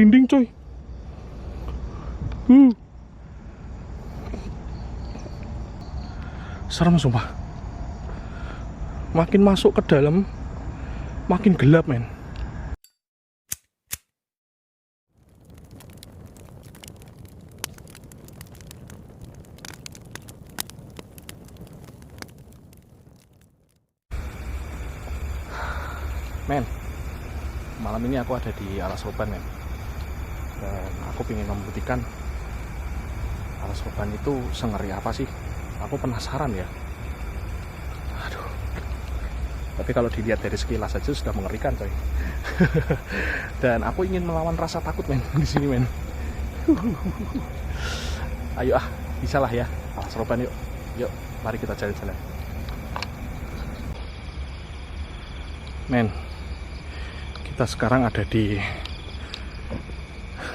Dinding coy. Serem sumpah. Makin masuk ke dalam makin gelap men. Men, malam ini aku ada di Alas Roban men. Dan aku ingin membuktikan Alas Roban itu sengeri apa sih. Aku penasaran ya. Aduh. Tapi kalau dilihat dari sekilas saja sudah mengerikan coy. Dan aku ingin melawan rasa takut men di sini men. Ayo bisa lah ya. Alas Roban yuk. Yuk, mari kita jalan-jalan. Men, kita sekarang ada di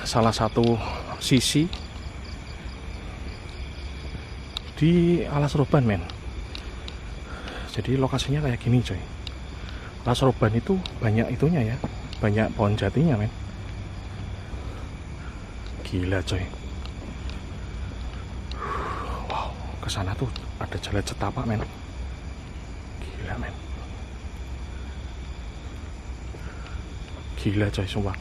salah satu sisi di Alas Roban men. Jadi lokasinya kayak gini coy. Alas Roban itu banyak itunya ya, banyak pohon jatinya men. Gila coy. Wow, kesana tuh ada jalan setapak men. Gila men. Gila coy sumpah.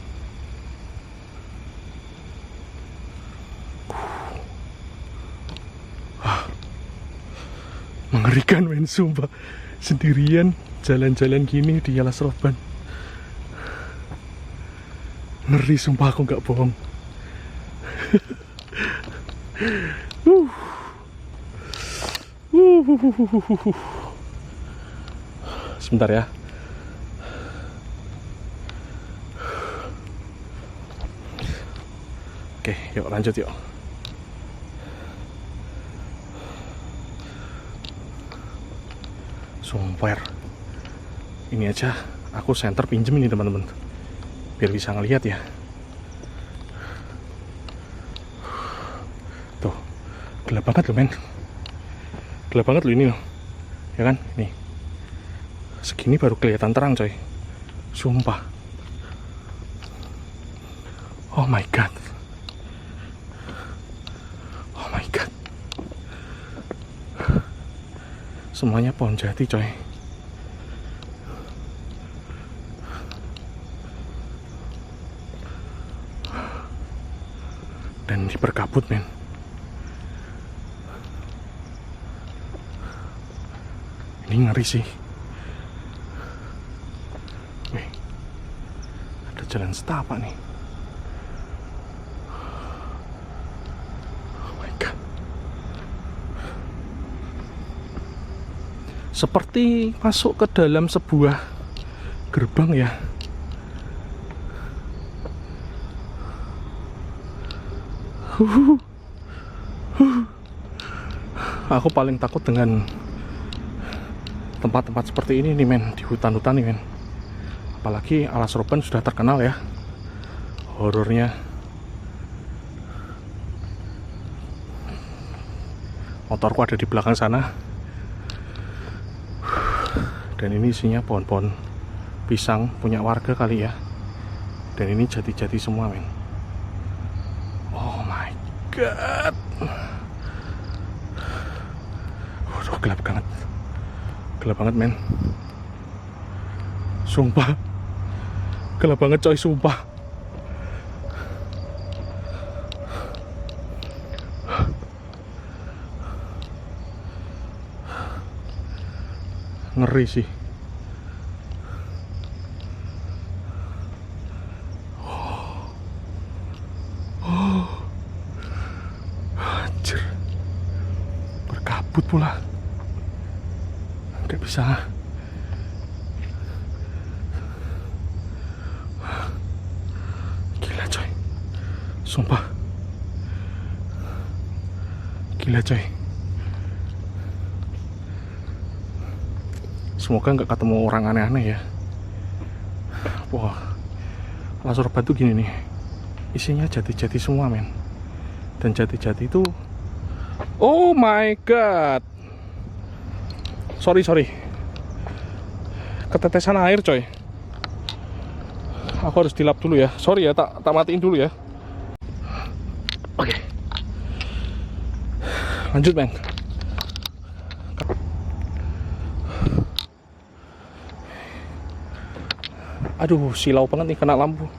Mengerikan men sumpah. Sendirian jalan-jalan gini di Alas Roban. Ngeri sumpah, aku nggak bohong. Sebentar ya. Oke, yuk lanjut yuk. Sumpah, ini aja aku senter pinjem ini teman-teman, biar bisa ngelihat ya. Tuh, gelap banget loh men. Gelap banget loh ini loh. Ya kan, nih. Segini baru kelihatan terang coy. Sumpah. Oh my god. Semuanya pohon jati coy. Dan diperkabut men. Ini ngeri sih. Wih, ada jalan setapak nih. Seperti masuk ke dalam sebuah gerbang ya. Aku paling takut dengan tempat-tempat seperti ini nih men, di hutan-hutan nih men. Apalagi Alas Roban sudah terkenal ya horornya. Motorku ada di belakang sana. Dan ini isinya pohon-pohon pisang punya warga kali ya. Dan ini jati-jati semua men. Oh my god. Waduh, gelap banget. Gelap banget men. Sumpah. Gelap banget coy, sumpah. Ngeri sih. Anjir. Berkabut pula. Gak bisa. Gila coy. Sumpah. Gila coy. Semoga nggak ketemu orang aneh-aneh ya. Wah, Alas Roban tuh gini nih, isinya jati-jati semua men. Dan jati-jati itu, oh my god, sorry, ketetesan air coy. Aku harus dilap dulu ya. Sorry ya, tak matiin dulu ya. Oke. Lanjut, men. Aduh, silau banget nih kena lampu.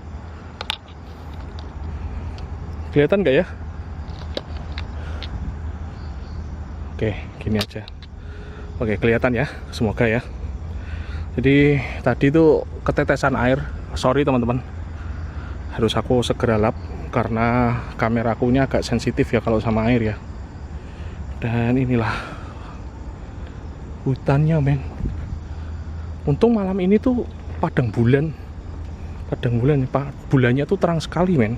Kelihatan nggak ya? Oke, gini aja. Oke, kelihatan ya, semoga ya. Jadi tadi tuh ketetesan air. Sorry teman-teman, harus aku segera lap karena kameraku nya agak sensitif ya kalau sama air ya. Dan inilah hutannya, men. Untung malam ini tuh padang bulan, bulannya tuh terang sekali, men.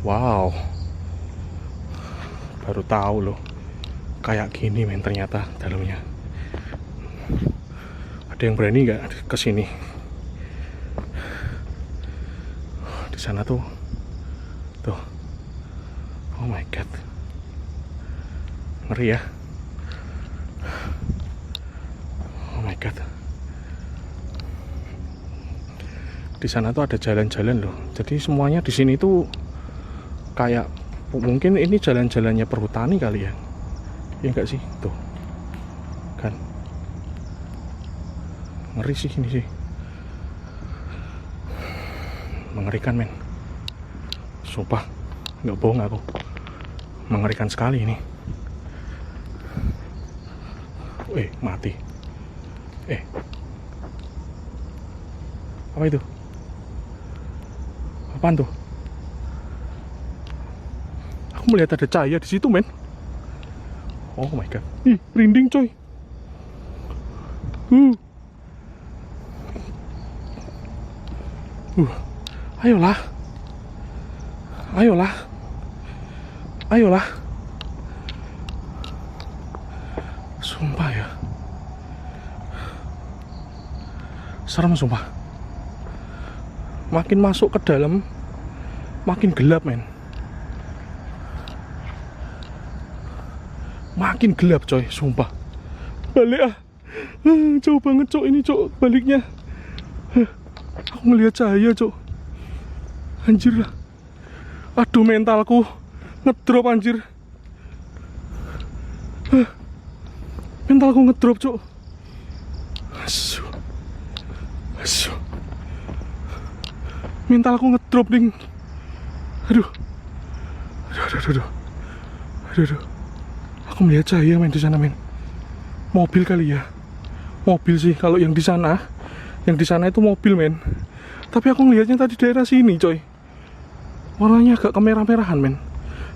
Wow, baru tahu loh kayak gini, men, ternyata dalamnya. Ada yang berani nggak kesini? Di sana tuh, oh my god, ngeri ya. Oh my god, di sana tuh ada jalan-jalan loh. Jadi semuanya di sini tuh kayak mungkin ini jalan-jalannya perhutani kali ya. Ya enggak sih? Tuh. Kan. Ngeri sih ini sih. Mengerikan, men. Sumpah, nggak bohong aku. Mengerikan sekali ini. Mati. Apa itu? Apaan tuh? Aku melihat ada cahaya di situ, men. Oh my god. Ih, merinding, coy. Ayolah. Sumpah ya. Serem sumpah. Makin masuk ke dalam, makin gelap, men. Makin gelap, coy, sumpah. Balik ah. Jauh banget, cok, ini, cok, baliknya. Aku ngelihat cahaya, cok. Anjir lah. Aduh, mentalku ngedrop, anjir. Mentalku ngedrop, cok. Asu. Mentalku ngedrop, ding. Aduh. Aku melihat cahaya, men, di sana, men. Mobil kali ya. Mobil sih kalau yang di sana. Yang di sana itu mobil, men. Tapi aku ngelihatnya tadi daerah sini, coy. Warnanya agak kemerah-merahan, men.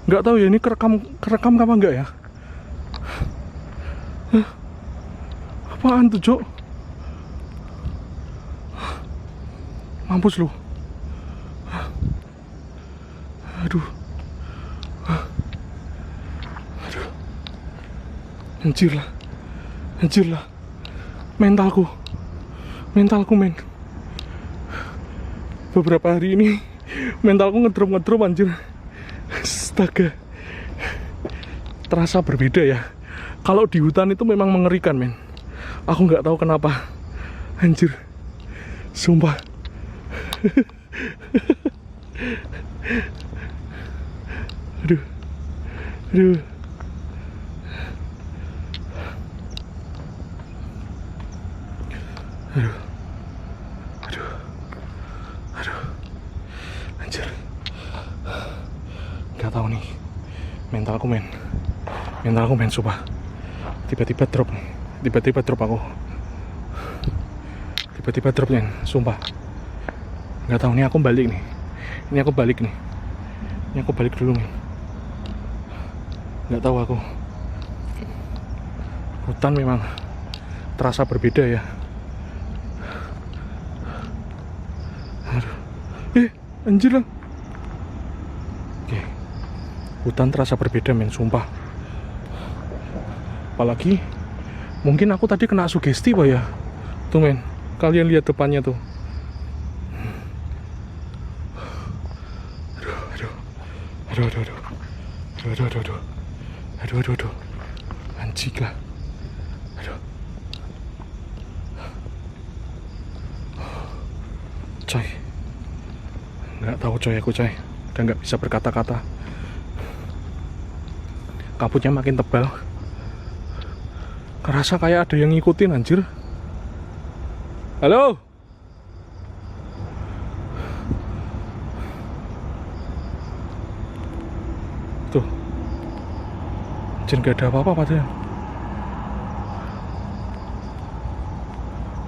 Nggak tahu ya ini kerekam apa enggak ya. Apaan tuh, Cok? Mampus lu. Aduh. Anjir lah. Mentalku, men. Beberapa hari ini mentalku ngedrop, anjir. Astaga. Terasa berbeda ya. Kalau di hutan itu memang mengerikan, men. Aku nggak tahu kenapa. Anjir. Sumpah. Aduh. Anjir. Gak tahu nih. Mentalku, men, sumpah. Tiba-tiba drop aku. Tiba-tiba drop, men, sumpah. Gak tahu nih, aku balik nih. Ini aku balik dulu, men. Gak tahu aku. Hutan memang terasa berbeda ya. Anjir lah. Oke. Hutan terasa berbeda, men, sumpah. Apalagi mungkin aku tadi kena sugesti, Pak ya. Tuh, men. Kalian lihat depannya tuh. Aduh. Anjing lah. coy. Nggak tahu coy aku coy. Udah nggak bisa berkata-kata. Kabutnya makin tebal. Kerasa kayak ada yang ngikutin anjir. Halo? Tuh. Anjir gak ada apa-apa padahal.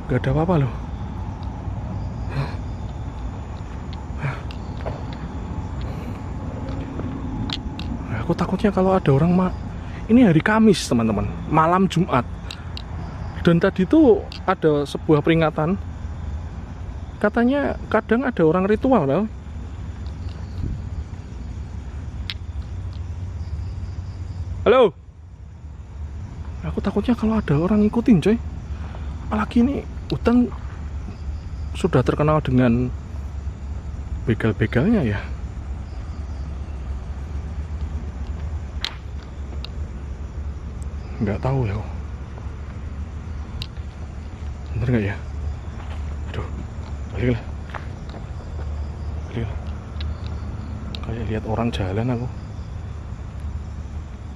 Gak ada apa-apa loh. Aku takutnya kalau ada orang ini hari Kamis teman-teman, malam Jumat. Dan tadi tuh ada sebuah peringatan. Katanya kadang ada orang ritual loh. Halo. Aku takutnya kalau ada orang ngikutin coy. Apalagi ini hutan sudah terkenal dengan begal-begalnya ya. Nggak tahu ya. Bener nggak ya? Aduh, baliklah. Kayak lihat orang jalan aku.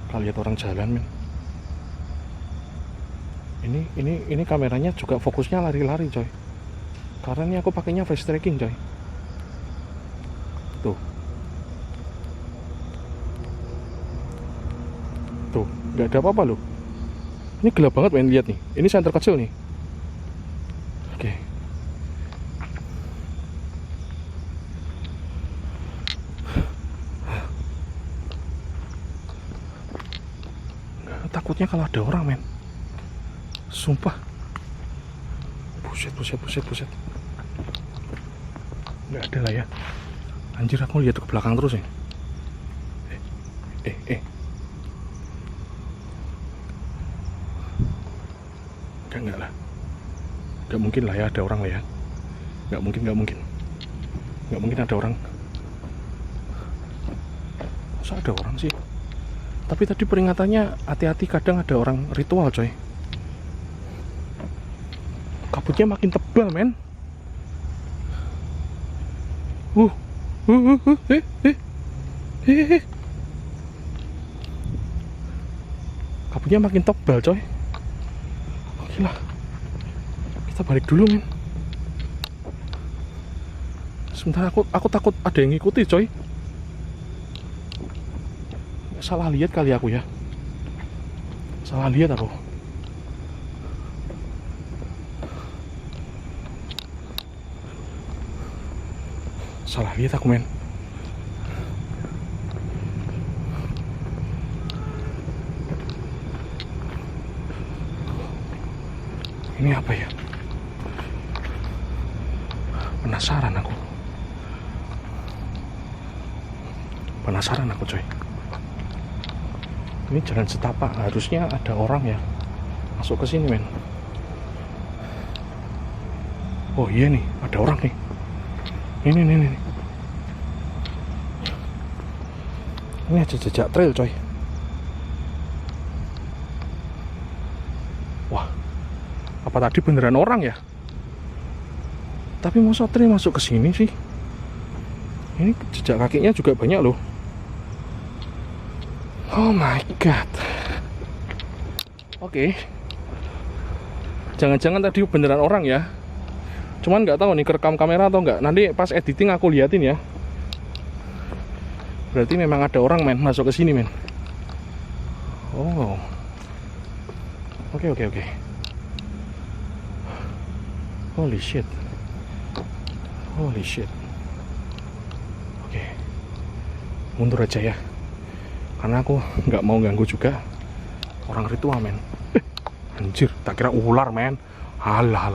Kayak lihat orang jalan men. Ini kameranya juga fokusnya lari-lari coy. Karena ini aku pakainya face tracking coy. Tuh. Tuh, nggak ada apa-apa loh. Ini gelap banget men, lihat nih. Ini senter kecil nih. Oke. Takutnya kalau ada orang men. Sumpah. Buset. Nggak ada lah ya. Anjir aku lihat ke belakang terus ya. Enggak lah. Enggak mungkin lah ya ada orang lah ya. Enggak mungkin ada orang. Masa ada orang sih? Tapi tadi peringatannya hati-hati, kadang ada orang ritual coy. Kabutnya makin tebal men. Kabutnya makin tebal coy. Gila. Kita balik dulu men. Sebentar aku takut ada yang ngikuti coy. Salah lihat kali aku ya. Salah lihat aku. Salah lihat aku men. Ini apa ya? Penasaran aku coy. Ini jalan setapak, harusnya ada orang ya masuk ke sini men. Oh iya nih, ada orang nih. Ini. Ini aja jejak trail coy. Wah, apa tadi beneran orang ya? Tapi masa trail masuk ke sini sih? Ini jejak kakinya juga banyak loh. Oh my god. Oke. Jangan-jangan tadi beneran orang ya. Cuman nggak tahu nih kerekam kamera atau nggak. Nanti pas editing aku liatin ya. Berarti memang ada orang men masuk ke sini men. Oh. Oke. Holy shit. Oke. Mundur aja ya. Karena aku nggak mau ganggu juga orang ritual men. Anjir, tak kira ular men. Halah.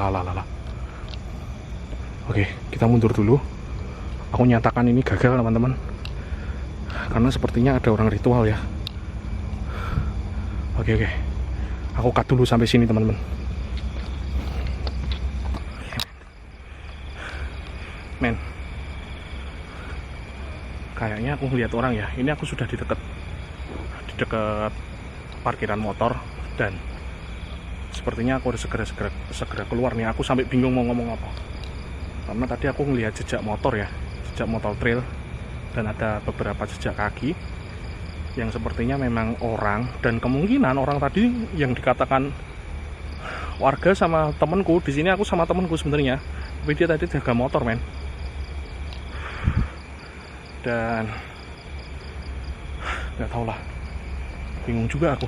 Oke, kita mundur dulu. Aku nyatakan ini gagal teman-teman. Karena sepertinya ada orang ritual ya. Oke. Aku cut dulu sampai sini teman-teman. Men. Kayaknya aku ngeliat orang ya. Ini aku sudah di dekat parkiran motor dan sepertinya aku harus segera keluar nih. Aku sampai bingung mau ngomong apa. karena tadi aku ngelihat jejak motor ya, jejak motor trail, dan ada beberapa jejak kaki yang sepertinya memang orang, dan kemungkinan orang tadi yang dikatakan warga sama temenku. Di sini aku sama temenku sebenarnya, tapi dia tadi jaga motor men. Dan nggak tau lah, bingung juga aku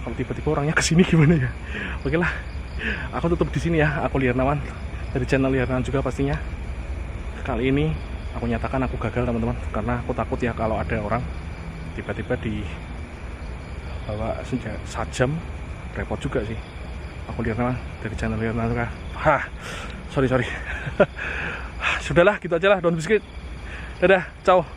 kalau tiba-tiba orangnya kesini gimana ya. Oke lah, aku tutup di sini ya. Aku Liarnawan dari channel Liarnawan juga pastinya. Kali ini aku nyatakan aku gagal teman-teman, karena aku takut ya kalau ada orang tiba-tiba dibawa sajam, repot juga sih. Aku Liarnawan dari channel Liarnawan juga. Sorry. Sudahlah, gitu aja lah, don't biscuit. Dadah, ciao.